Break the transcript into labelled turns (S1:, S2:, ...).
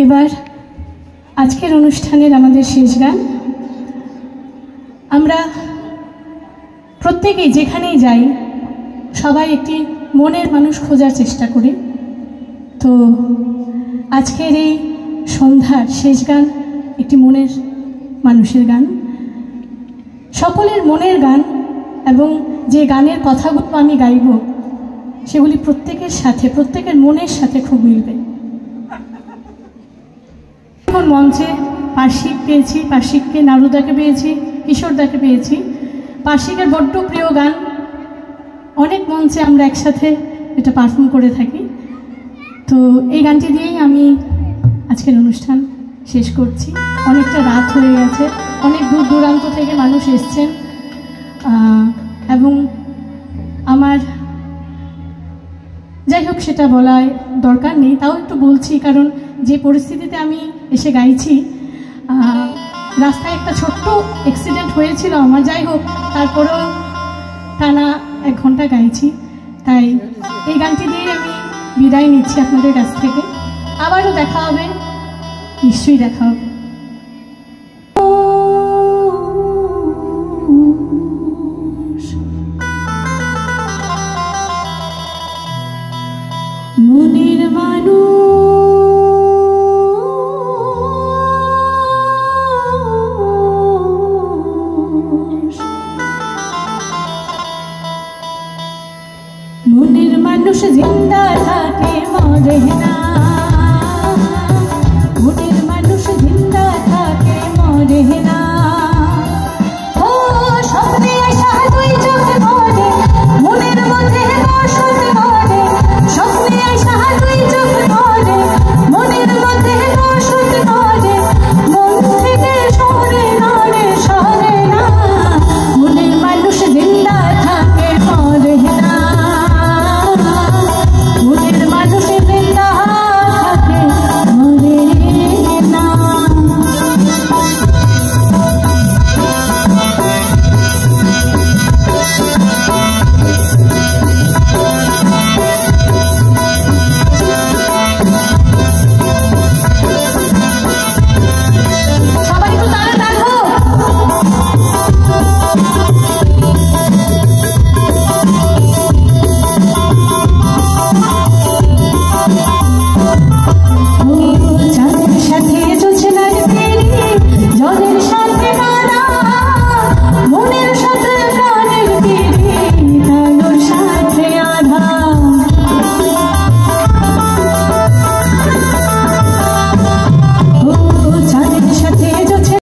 S1: এবার আজকের অনুষ্ঠানের আমাদের শেষ গান। আমরা প্রত্যেকেই যেখানেই যাই সবাই একটি মনের মানুষ খোঁজার চেষ্টা করি। তো আজকের এই সন্ধ্যার শেষ গান একটি মনের মানুষের গান, সকলের মনের গান, এবং যে গানের কথাগুলো আমি গাইব সেগুলি প্রত্যেকের সাথে, প্রত্যেকের মনের সাথে খুব মিলবে। এখন মঞ্চে পার্শ্বিক পেয়েছি, পার্শ্বিককে নারুদাকে পেয়েছি, কিশোরদাকে পেয়েছি। পার্শ্বিকের বড্ড প্রিয় গান, অনেক মঞ্চে আমরা একসাথে এটা পারফর্ম করে থাকি। তো এই গানটি দিয়েই আমি আজকের অনুষ্ঠান শেষ করছি। অনেকটা রাত হয়ে গেছে, অনেক দূর দূরান্ত থেকে মানুষ এসছেন, এবং আমার যাই হোক সেটা বলার দরকার নেই, তাও একটু বলছি, কারণ যে পরিস্থিতিতে আমি এসে গাইছি, রাস্তায় একটা ছোট্ট অ্যাক্সিডেন্ট হয়েছিল আমার, যাই হোক তারপরেও টানা 1 ঘন্টা গাইছি। তাই এই গানটি দিয়ে আমি বিদায় নিচ্ছি আপনাদের কাছ থেকে। আবারও দেখা হবে, নিশ্চয়ই দেখা হবে। মনের মানুষ, মনের মানুষ জিন্দা থাকে মরে না, মনের